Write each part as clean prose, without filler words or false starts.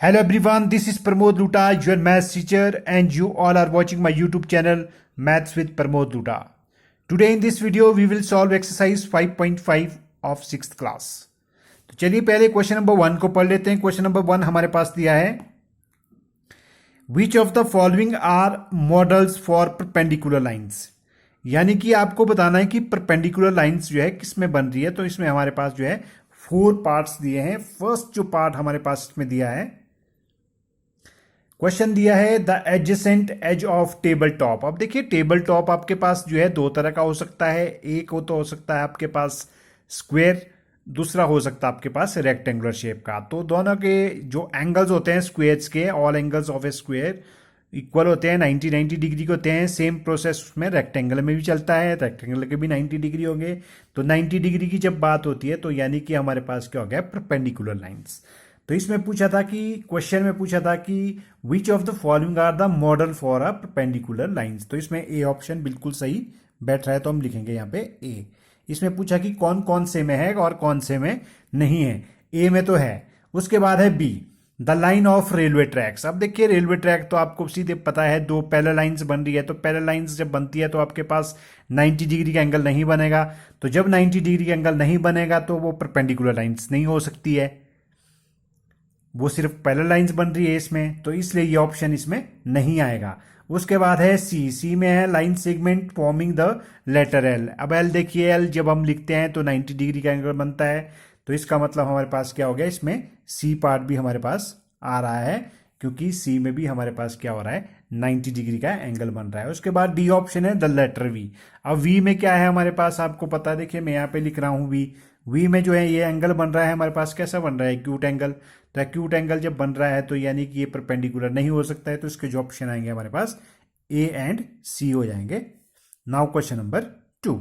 Hello everyone, this is Pramod Luta, your maths teacher, and you all are watching my YouTube channel Maths with Pramod Luta. Today in this video we will solve exercise 5.5 of 6th class. तो चलिए पहले question number 1 को पढ़ लेते हैं. Question number 1 हमारे पास दिया है, Which of the following are models for perpendicular lines? यानी कि आपको बताना है कि परपेंडिकुलर लाइंस जो है किस में बन रही है. तो इसमें हमारे पास जो है 4 पार्ट्स दिए हैं. फर्स्ट जो पार्ट हमारे पास इसमें दिया है, क्वेश्चन दिया है the adjacent edge of table top. अब देखिए टेबल टॉप आपके पास जो है दो तरह का हो सकता है. एक हो तो हो सकता है आपके पास स्क्वायर, दूसरा हो सकता है आपके पास रेक्टेंगुलर शेप का. तो दोनों के जो एंगल्स होते हैं स्क्वायर्स के, all angles of A square equal होते हैं, 90 डिग्री के होते हैं. सेम प्रोसेस उसमें रेक्टेंगल में भी चलता है, रेक्टेंगल के भी 90 डिग्री होंगे. तो 90 डिग्री की जब बात होती है तो यानी कि हमारे पास क्या हो गया, परपेंडिकुलर लाइंस. तो इसमें पूछा था कि क्वेश्चन में पूछा था कि which of the following are the model for a perpendicular lines. तो इसमें ए ऑप्शन बिल्कुल सही बैठ रहा है, तो हम लिखेंगे यहाँ पे ए. इसमें पूछा कि कौन कौन से में है और कौन से में नहीं है. ए में तो है. उसके बाद है B, the line of railway tracks. अब देखिए रेलवे ट्रैक तो आपको सीधे पता है दो पैरेलल लाइंस बन रही है. तो पैरेलल लाइंस जब बनती है तो आपके पास 90 डिग्री का एंगल नहीं बनेगा. तो जब 90 डिग्री का एंगल नहीं बनेगा तो वो परपेंडिकुलर लाइंस नहीं हो सकती है, वो सिर्फ पैरेलल लाइंस बन रही है इसमें. तो इसलिए ये ऑप्शन इसमें नहीं आएगा. उसके बाद है सी. सी में है line segment forming the letter L. अब एल देखिए, एल जब हम लिखते हैं तो 90 डिग्री का एंगल बनता है. तो इसका मतलब हमारे पास क्या हो गया, इसमें सी पार्ट भी हमारे पास आ रहा है, क्योंकि सी में भी हमारे पास क्या हो रहा है, 90 डिग्री का एंगल बन रहा है. उसके बाद डी ऑप्शन है द लेटर वी. अब वी में क्या है हमारे पास, आपको पता है, देखिए मैं यहाँ पे लिख रहा हूँ वी. वी में जो है ये एंगल बन रहा है हमारे पास, कैसा बन रहा है, एक्यूट एंगल. तो एक्यूट एंगल जब बन रहा है तो यानी कि ये परपेंडिकुलर नहीं हो सकता है. तो इसके जो ऑप्शन आएंगे हमारे पास ए एंड सी हो जाएंगे. Now question number 2.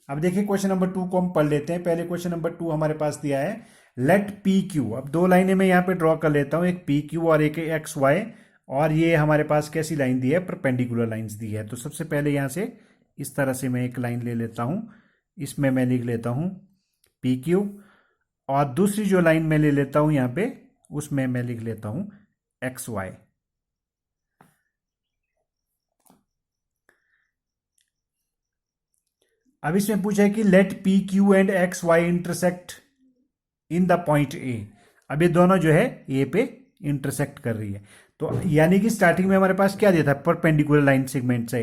अब देखिए क्वेश्चन नंबर 2 को हम पढ़ लेते हैं. पहले क्वेश्चन नंबर 2 हमारे पास दिया है, लेट पी क्यू. अब दो लाइनें मैं यहाँ पे ड्रॉ कर लेता हूँ, एक पी क्यू और एक एक्स वाई. और ये हमारे पास कैसी लाइन दी है, परपेंडिकुलर लाइंस दी है. तो सबसे पहले यहाँ से इस तरह से मैं एक लाइन ले लेता हूँ. इसमें मैं लिख लेता हूँ पी क्यू, और दूसरी जो लाइन मैं ले लेता हूँ यहाँ पे, उसमें मैं लिख लेता हूँ एक्स वाई. अब इसमें पूछा है कि let P Q and X Y intersect in the point A. अब ये दोनों जो है ए पे इंटरसेक्ट कर रही है. तो यानी कि स्टार्टिंग में हमारे पास क्या दिया था, परपेंडिकुलर लाइन सेगमेंट से.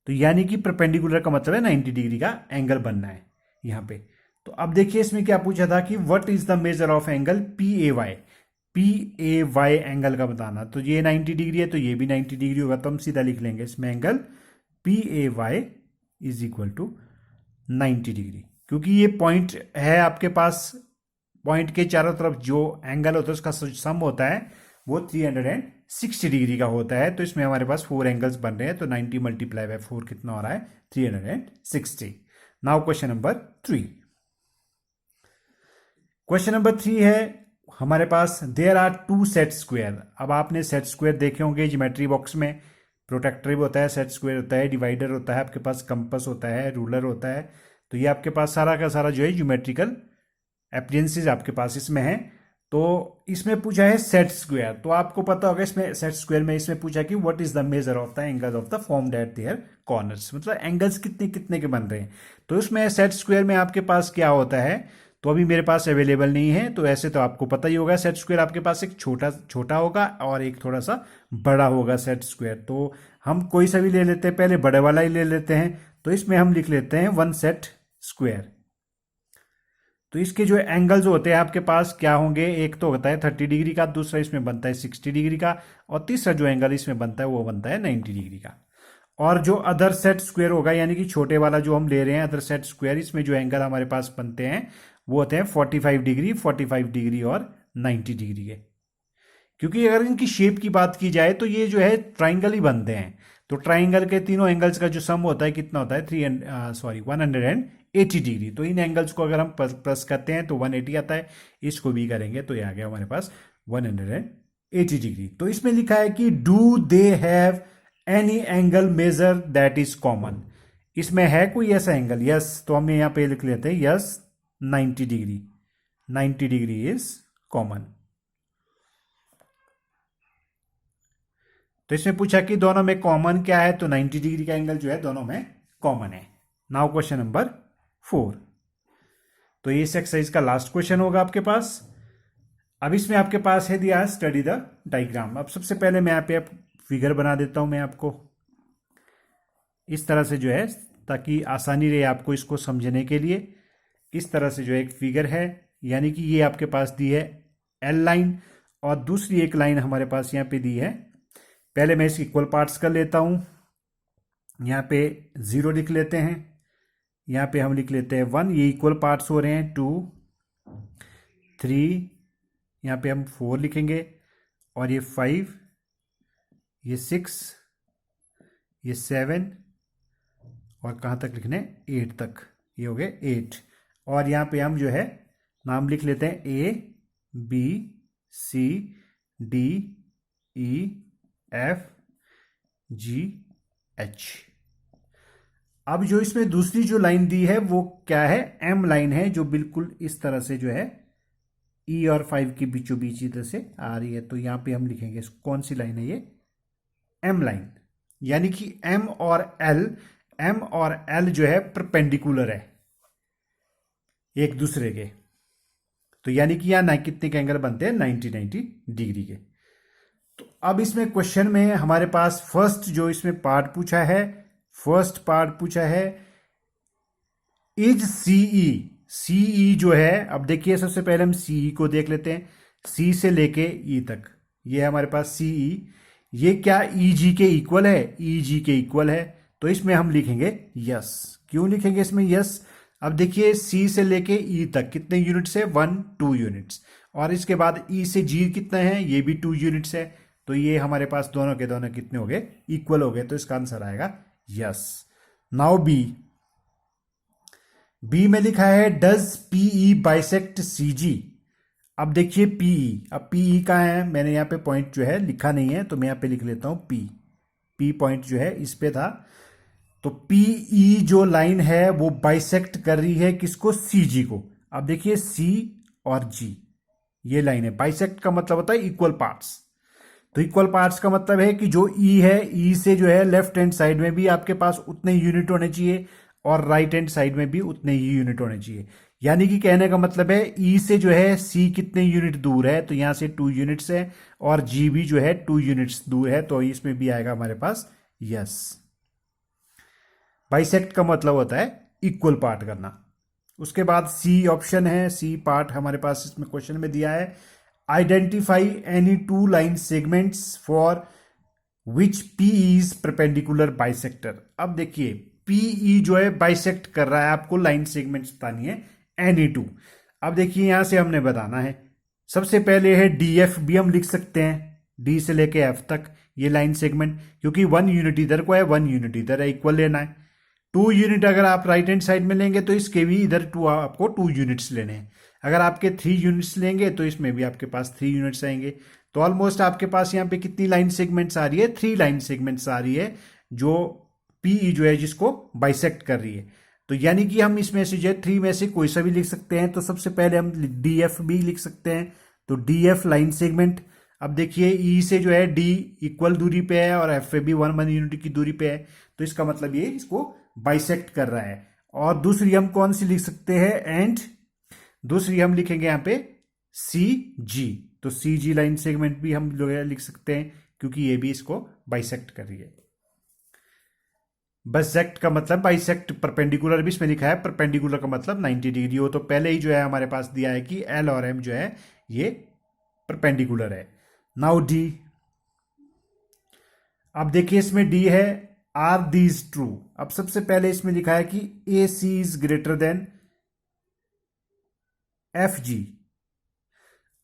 तो यानी कि परपेंडिकुलर का मतलब है 90 डिग्री का एंगल बनना है यहाँ पे. तो अब देखिए इसमें क्या पूछा था कि what is the measure of angle P A Y. P A Y angle का बताना. तो ये 90 डिग्री है तो ये भी 90 डिग्री होगा. तो हम सीधा लिख लेंगे इसमें angle P A Y is equal to 90 degree, क्योंकि ये पॉइंट है आपके पास. पॉइंट के चारों तरफ जो एंगल होता है उसका सम होता है वो 360 डिग्री का होता है. तो इसमें हमारे पास 4 एंगल्स बन रहे हैं. तो 90 मल्टीप्लाई बाय 4 कितना हो रहा है, 360. Now question number 3. Question number 3 है हमारे पास, देयर आर 2 सेट स्क्वायर. अब आपने सेट स्क्वायर देखे होंगे ज्योमेट्री बॉक्स में. प्रोटेक्टर भी होता है, सेट स्क्वायर होता है, डिवाइडर होता है, आपके पास कंपास होता है, रूलर होता है. तो ये आपके पास सारा का सारा जो है ज्योमेट्रिकल एप्लियंसेस आपके पास इसमें है. तो इसमें पूछा है सेट स्क्वायर. तो आपको पता होगा इसमें सेट स्क्वायर में इसमें पूछा कि what is the measure of the angle of the form eight there corners. मतलब एंगल्स कितने कितने के बन रहे हैं. तो इसमें सेट स्क्वायर में आपके पास क्या होता है, तो अभी मेरे पास अवेलेबल नहीं है. तो ऐसे तो आपको पता ही होगा, सेट स्क्वायर आपके पास एक छोटा छोटा होगा और एक थोड़ा सा बड़ा होगा सेट स्क्वायर. तो हम कोई सा भी ले लेते हैं, पहले बड़े वाला ही ले लेते हैं. तो इसमें हम लिख लेते हैं 1 सेट स्क्वायर. तो इसके जो एंगल्स होते हैं आपके पास क्या होंगे, एक तो होता है 30 डिग्री का, दूसरा इसमें बनता है 60 डिग्री का, और तीसरा जो एंगल इसमें बनता है वो बनता है 90 डिग्री का. और जो अदर सेट स्क्वायर होगा, यानी कि छोटे वाला जो हम ले रहे हैं अदर सेट स्क्वायर, इसमें जो एंगल हमारे पास बनते हैं वो होते हैं 45 डिग्री, 45 डिग्री और 90 डिग्री के. क्योंकि अगर इनकी शेप की बात की जाए तो ये जो है ट्राइंगल ही बनते हैं. तो ट्राइंगल के तीनों एंगल्स का जो सम होता है कितना होता है, 180 डिग्री. तो इन एंगल्स को अगर हम प्लस करते हैं तो 180 आता है. इसको भी करेंगे तो ये आ गया हमारे पास 180 डिग्री. तो इसमें लिखा है कि do they have any angle measure that is common. इसमें है कोई ऐसा एंगल, यस. तो हम यहाँ पे लिख लेते हैं yes 90 degree. 90 degree is common. तो इसमें पूछा कि दोनों में कॉमन क्या है, तो 90 डिग्री का एंगल जो है दोनों में कॉमन है। Now question number 4। तो ये इस एक्सरसाइज का लास्ट क्वेश्चन होगा आपके पास। अब इसमें आपके पास है दिया स्टडी द डायग्राम। अब सबसे पहले मैं यहाँ पे फिगर बना देता हूं मैं आपको इस तरह से जो है, ताकि आसानी रहे आपको इसको समझने के लिए। इस तरह से जो है एक फिगर है, यानी कि ये आपके पास दी है एल लाइन और दूसरी एक लाइन हमारे पास यहाँ पे दी है। पहले मैं इसके इक्वल पार्ट्स कर लेता हूँ। यहाँ पे 0 लिख लेते हैं, यहाँ पे हम लिख लेते हैं 1, ये इक्वल पार्ट्स हो रहे हैं। 2, 3, यहाँ पे हम 4 लिखेंगे, और ये 5, ये 6, ये 7, और कहाँ तक लिखने, 8 तक, ये हो गए 8। और यहाँ पे हम जो है नाम लिख लेते हैं A B C D E F G H। अब जो इसमें दूसरी जो लाइन दी है वो क्या है, M लाइन है, जो बिल्कुल इस तरह से जो है E और 5 के बीचों बीच इधर से आ रही है। तो यहाँ पे हम लिखेंगे कौन सी लाइन है, ये M लाइन। यानी कि M और L जो है परपेंडिकुलर है एक दूसरे के। तो यानी कि यहां कितने के एंगल बनते हैं, 90 डिग्री के। तो अब इसमें क्वेश्चन में हमारे पास फर्स्ट जो इसमें पार्ट पूछा है, फर्स्ट पार्ट पूछा है इज सीई जो है। अब देखिए सबसे पहले हम सीई को देख लेते हैं, सी से लेके ई तक, ये है हमारे पास सीई। ये क्या ईजी के इक्वल है, ईजी के इक्वल है, तो इसमें हम लिखेंगे यस। क्यों लिखेंगे इसमें यस, अब देखिए सी से लेके ई तक कितने यूनिट्स है, 1 2 यूनिट्स, और इसके बाद ई से जी कितने हैं, ये भी 2 यूनिट्स है। तो ये हमारे पास दोनों के दोनों कितने हो गए, इक्वल हो गए, तो इसका आंसर आएगा यस। नाउ बी में लिखा है डज पीई बाइसेक्ट सीजी। अब देखिए पीई, अब पीई कहाँ है, मैंने यहाँ पे पॉइंट जो है लिखा नहीं है, तो मैं यहाँ पे लिख लेता हूं पी पॉइंट जो है इस पे था। तो पीई जो लाइन है वो बाइसेक्ट कर रही है किसको, सीजी को। अब देखिए सी और जी ये लाइन है, बाइसेक्ट का मतलब होता है इक्वल पार्ट्स। तो इक्वल पार्ट्स का मतलब है कि जो ई है, ई से जो है लेफ्ट हैंड साइड में भी आपके पास उतने यूनिट होने चाहिए और राइट हैंड साइड में भी उतने ही यूनिट होने चाहिए। यानी कि कहने का मतलब है ई से जो है सी कितने यूनिट दूर है, तो यहां से 2 यूनिट्स है, और जी भी जो है 2 यूनिट्स दूर है, तो इसमें भी आएगा हमारे पास यस। बाइसेक्ट का मतलब होता है इक्वल पार्ट करना। उसके बाद सी ऑप्शन है, सी पार्ट हमारे पास इसमें क्वेश्चन में दिया है identify any 2 line segments for which P is perpendicular bisector. अब देखिए पीई जो है बाइसेक्ट कर रहा है, आपको लाइन सेगमेंट्स बतानी है एनी 2। अब देखिए यहां से हमने बताना है, सबसे पहले है डीएफ भी हम लिख सकते हैं, डी से लेके एफ तक ये लाइन सेगमेंट, क्योंकि 1 यूनिट इधर को है 1 यूनिट इधर है, इक्वल लेना है। 2 यूनिट अगर आप राइट हैंड साइड में लेंगे तो इसके भी इधर आपको 2 यूनिट्स लेने हैं। अगर आपके 3 यूनिट्स लेंगे तो इसमें भी आपके पास 3 यूनिट्स आएंगे। तो ऑलमोस्ट आपके पास यहाँ पे कितनी लाइन सेगमेंट्स आ रही है, 3 लाइन सेगमेंट्स आ रही है, जो पीई जो है जिसको बाइसेक्ट कर रही है। तो यानी कि हम इसमें से जो 3 में से कोई सा भी लिख सकते हैं। तो सबसे पहले हम डीएफ भी लिख सकते हैं, तो डीएफ लाइन सेगमेंट। अब देखिए ई से जो है डी इक्वल दूरी पे है और एफ पे भी 1 यूनिट की दूरी पे है, तो इसका मतलब ये इसको बाइसेक्ट कर रहा है। और दूसरी हम कौन सी लिख सकते हैं, एंड दूसरी हम लिखेंगे यहां पे सी जी। तो सी जी लाइन सेगमेंट भी हम लिख सकते हैं, क्योंकि ये भी इसको बाइसेक्ट कर रही है। बाइसेक्ट का मतलब बाइसेक्ट, परपेंडिकुलर भी इसमें लिखा है, परपेंडिकुलर का मतलब 90 डिग्री हो। तो पहले ही जो है हमारे पास दिया है कि एल और एम जो है ये परपेंडिकुलर है। नाउ डी, अब देखिए इसमें डी है आर दीज ट्रू। अब सबसे पहले इसमें लिखा है कि A C is greater than F G.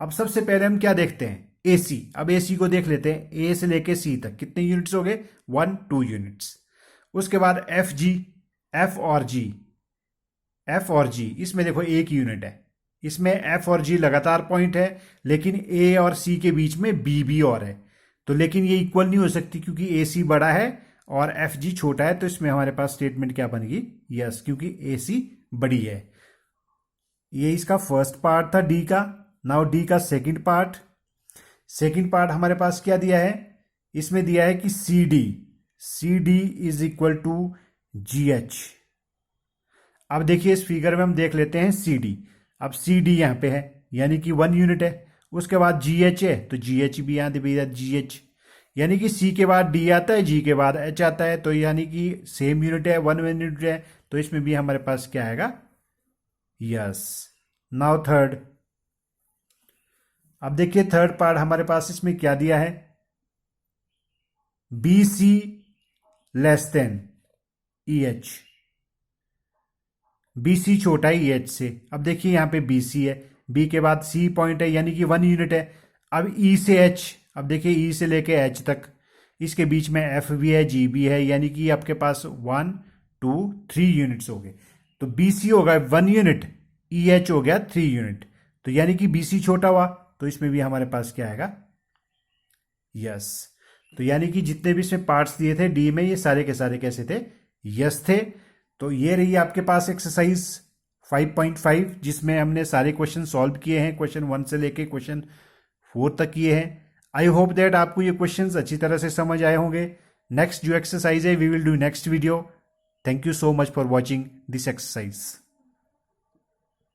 अब सबसे पहले हम क्या देखते हैं, ए सी। अब ए सी को देख लेते हैं, ए से लेके सी तक कितने यूनिट्स हो गए, 1 2 यूनिट्स। उसके बाद एफ जी, एफ और जी इसमें देखो 1 यूनिट है, इसमें एफ और जी लगातार पॉइंट है, लेकिन ए और सी के बीच में बी भी और है। तो लेकिन ये इक्वल नहीं हो सकती, क्योंकि ए सी बड़ा है और एफ जी छोटा है। तो इसमें हमारे पास स्टेटमेंट क्या बनेगी, यस, क्योंकि ए सी बड़ी है। ये इसका फर्स्ट पार्ट था डी का। नाउ डी का सेकंड पार्ट हमारे पास क्या दिया है, इसमें दिया है कि C D is equal to G H. अब देखिए इस फिगर में हम देख लेते हैं सी डी। अब सी डी यहाँ पे है यानी कि 1 यूनिट है। उसके बाद जी एच है तो जी एच भी यहाँ दिया जी एच, यानी कि सी के बाद डी आता है, जी के बाद एच आता है, तो यानी कि सेम यूनिट है, 1 यूनिट है, तो इसमें भी हमारे पास क्या आएगा, यस। Now third. अब देखिए थर्ड पार्ट हमारे पास इसमें क्या दिया है, B C less than E H. B C छोटा है ई एच से। अब देखिए यहाँ पे बी सी है, बी के बाद सी पॉइंट है यानी कि 1 यूनिट है। अब ई से एच, अब देखिए ई से लेके एच तक, इसके बीच में एफ भी है, जी भी है, यानी कि आपके पास 1 2 3 यूनिट्स हो गए। तो बी सी होगा 1 यूनिट, ई एच हो गया 3 यूनिट, तो यानी कि बी सी छोटा हुआ, तो इसमें भी हमारे पास क्या आएगा, यस। तो यानी कि जितने भी इसमें पार्ट्स दिए थे डी में, ये सारे के सारे कैसे थे, यस थे। तो ये रही आपके पास एक्सरसाइज 5.5, जिसमें हमने सारे क्वेश्चन सॉल्व किए हैं, क्वेश्चन 1 से लेके क्वेश्चन 4 तक किए हैं। आई होप दैट आपको ये क्वेश्चंस अच्छी तरह से समझ आए होंगे। नेक्स्ट जो एक्सरसाइज है we will do next video. Thank you so much for watching this exercise.